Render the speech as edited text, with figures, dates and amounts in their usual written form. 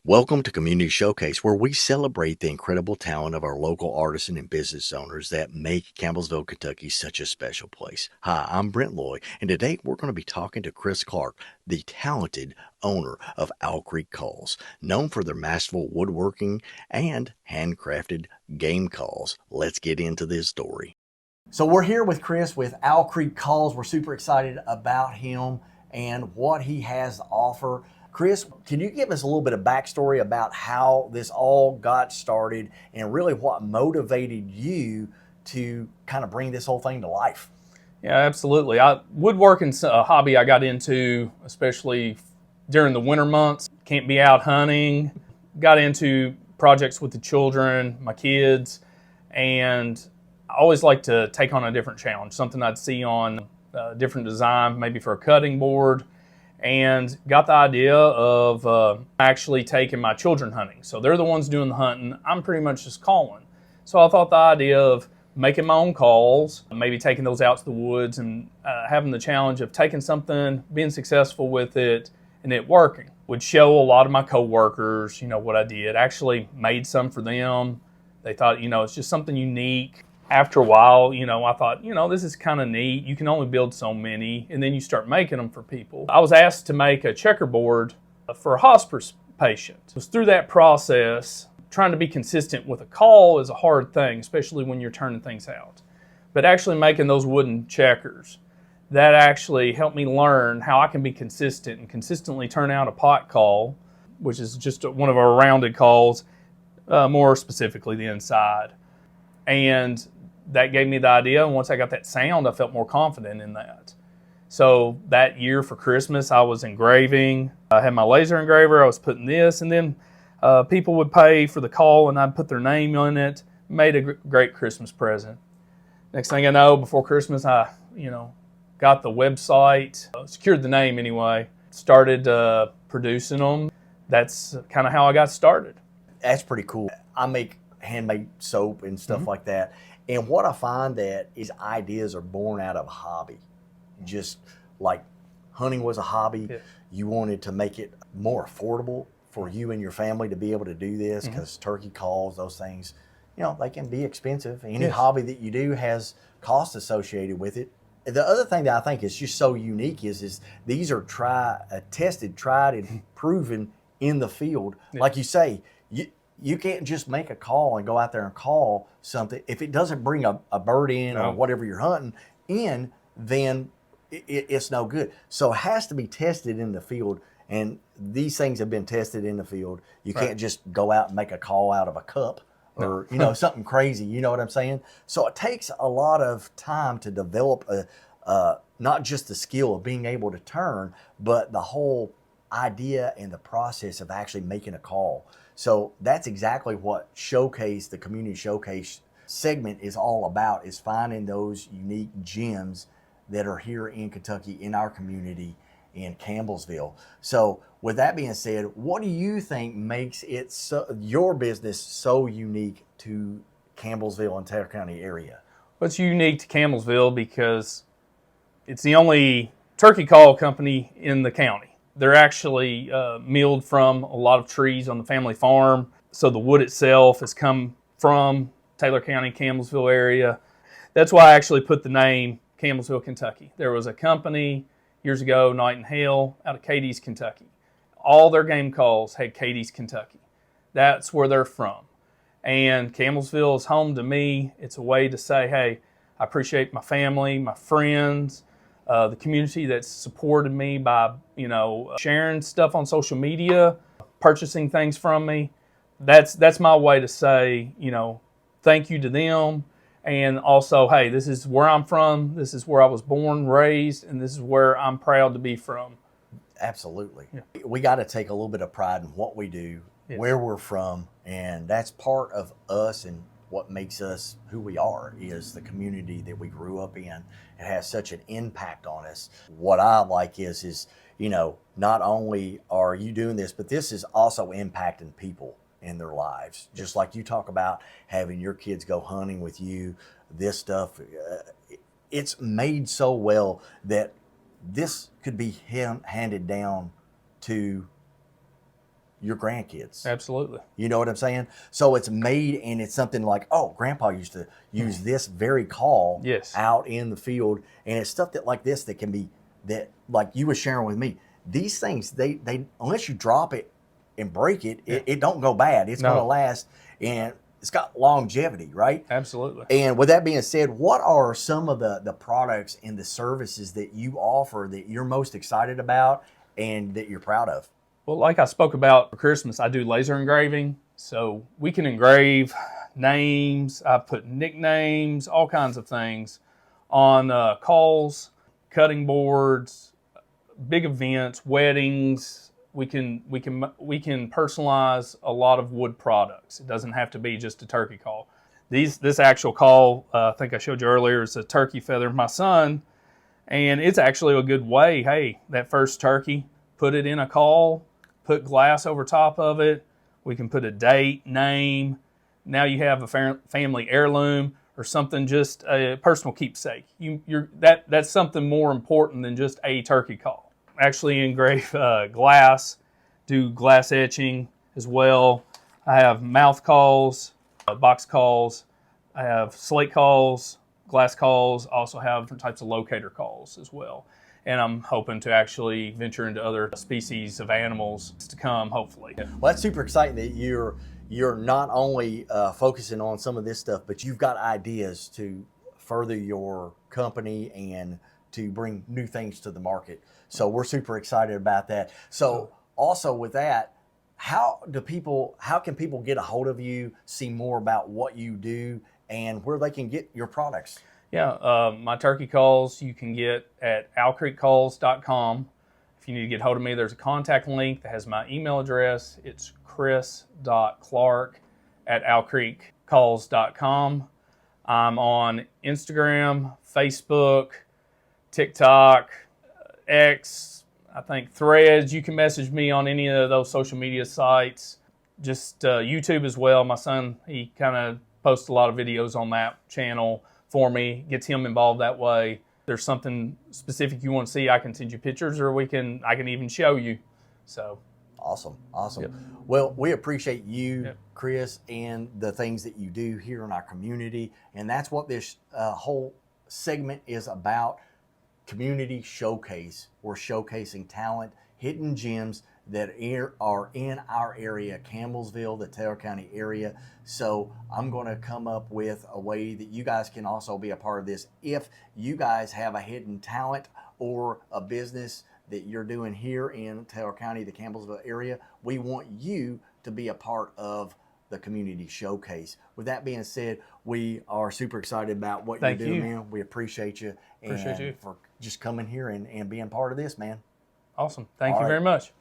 Welcome to Community Showcase, where we celebrate the incredible talent of our local artisan and business owners that make Campbellsville, Kentucky such a special place. Hi, I'm Brent Loy, and today we're going to be talking to Chris Clark, the talented owner of Owl Creek Calls, known for their masterful woodworking and handcrafted game calls. Let's get into this story. So we're here with Chris with Owl Creek Calls. We're super excited about him and what he has to offer. Chris, can you give us a little bit of backstory about how this all got started and really what motivated you to kind of bring this whole thing to life? Yeah, absolutely. Woodworking's a hobby I got into, especially during the winter months. Can't be out hunting. Got into projects with the children, my kids, and I always like to take on a different challenge, something I'd see on a different design, maybe for a cutting board, and got the idea of actually taking my children hunting. So they're the ones doing the hunting. I'm pretty much just calling. So I thought the idea of making my own calls, maybe taking those out to the woods and having the challenge of taking something, being successful with it, and it working. Would show a lot of my coworkers, what I did. Actually made some for them. They thought, it's just something unique. After a while, I thought, this is kind of neat. You can only build so many, and then you start making them for people. I was asked to make a checkerboard for a hospice patient. It was through that process, trying to be consistent with a call is a hard thing, especially when you're turning things out. But actually making those wooden checkers, that actually helped me learn how I can be consistent and consistently turn out a pot call, which is just one of our rounded calls, more specifically the inside. And that gave me the idea, and once I got that sound, I felt more confident in that. So that year for Christmas, I was engraving. I had my laser engraver, I was putting this, and then people would pay for the call, and I'd put their name on it. Made a great Christmas present. Next thing I know, before Christmas, I got the website, secured the name anyway, started producing them. That's kind of how I got started. That's pretty cool. I make handmade soap and stuff like that. And what I find that is ideas are born out of a hobby. Just like hunting was a hobby, Yeah. You wanted to make it more affordable for you and your family to be able to do this because turkey calls, those things, they can be expensive. Any hobby that you do has costs associated with it. The other thing that I think is just so unique is these are tested, tried, and proven in the field. Yeah. Like you say, you can't just make a call and go out there and call something. If it doesn't bring a bird in or whatever you're hunting in, then it's no good. So it has to be tested in the field, and these things have been tested in the field. You can't just go out and make a call out of a cup or something crazy. You know what I'm saying? So it takes a lot of time to develop not just the skill of being able to turn, but the whole idea and the process of actually making a call. So that's exactly what the community showcase segment is all about, is finding those unique gems that are here in Kentucky, in our community, in Campbellsville. So with that being said, what do you think makes your business so unique to Campbellsville and Taylor County area? Well, it's unique to Campbellsville because it's the only turkey call company in the county. They're actually milled from a lot of trees on the family farm. So the wood itself has come from Taylor County, Campbellsville area. That's why I actually put the name Campbellsville, Kentucky. There was a company years ago, Night and Hail, out of Cadiz, Kentucky. All their game calls had Cadiz, Kentucky. That's where they're from. And Campbellsville is home to me. It's a way to say, hey, I appreciate my family, my friends, the community that's supported me by, sharing stuff on social media, purchasing things from me. That's my way to say, thank you to them. And also, hey, this is where I'm from. This is where I was born, raised, and this is where I'm proud to be from. Absolutely. Yeah. We got to take a little bit of pride in what we do, where we're from, and that's part of us and what makes us who we are is the community that we grew up in. It has such an impact on us. What I like is not only are you doing this, but this is also impacting people in their lives. Just like you talk about having your kids go hunting with you, this stuff, it's made so well that this could be handed down to your grandkids. Absolutely. You know what I'm saying? So it's made, and it's something like, oh, Grandpa used to use this very caul Yes. out in the field, and it's stuff that like this that can be, that like you were sharing with me. These things, they unless you drop it and break it, it don't go bad. It's going to last, and it's got longevity, right? Absolutely. And with that being said, what are some of the products and the services that you offer that you're most excited about and that you're proud of? Well, like I spoke about for Christmas, I do laser engraving. So we can engrave names. I've put nicknames, all kinds of things on cauls, cutting boards, big events, weddings. We can personalize a lot of wood products. It doesn't have to be just a turkey caul. This actual caul, I think I showed you earlier, is a turkey feather of my son, and it's actually a good way. Hey, that first turkey, put it in a caul, put glass over top of it. We can put a date, name. Now you have a family heirloom or something, just a personal keepsake. That's something more important than just a turkey caul. Actually engrave glass, do glass etching as well. I have mouth cauls, box cauls. I have slate cauls, glass cauls. Also have different types of locator cauls as well. And I'm hoping to actually venture into other species of animals to come, hopefully. Well, that's super exciting that you're not only focusing on some of this stuff, but you've got ideas to further your company and to bring new things to the market. So we're super excited about that. So also with that, how can people get a hold of you, see more about what you do, and where they can get your products? Yeah, my turkey cauls you can get at owlcreekcauls.com. If you need to get hold of me, there's a contact link that has my email address. It's chris.clark@owlcreekcauls.com. I'm on Instagram, Facebook, TikTok, X, I think Threads. You can message me on any of those social media sites. Just YouTube as well. My son, he kind of posts a lot of videos on that channel for me, gets him involved that way. If there's something specific you want to see, I can send you pictures, or I can even show you. So awesome. Yep. Well, we appreciate you, Yep. Chris, and the things that you do here in our community, and that's what this whole segment is about. Community showcase. We're showcasing talent, hidden gems that are in our area, Campbellsville, the Taylor County area. So I'm going to come up with a way that you guys can also be a part of this. If you guys have a hidden talent or a business that you're doing here in Taylor County, the Campbellsville area, we want you to be a part of the community showcase. With that being said, we are super excited about what you're doing, man. We appreciate you. Appreciate you for just coming here and being part of this, man. Awesome. Thank you very much.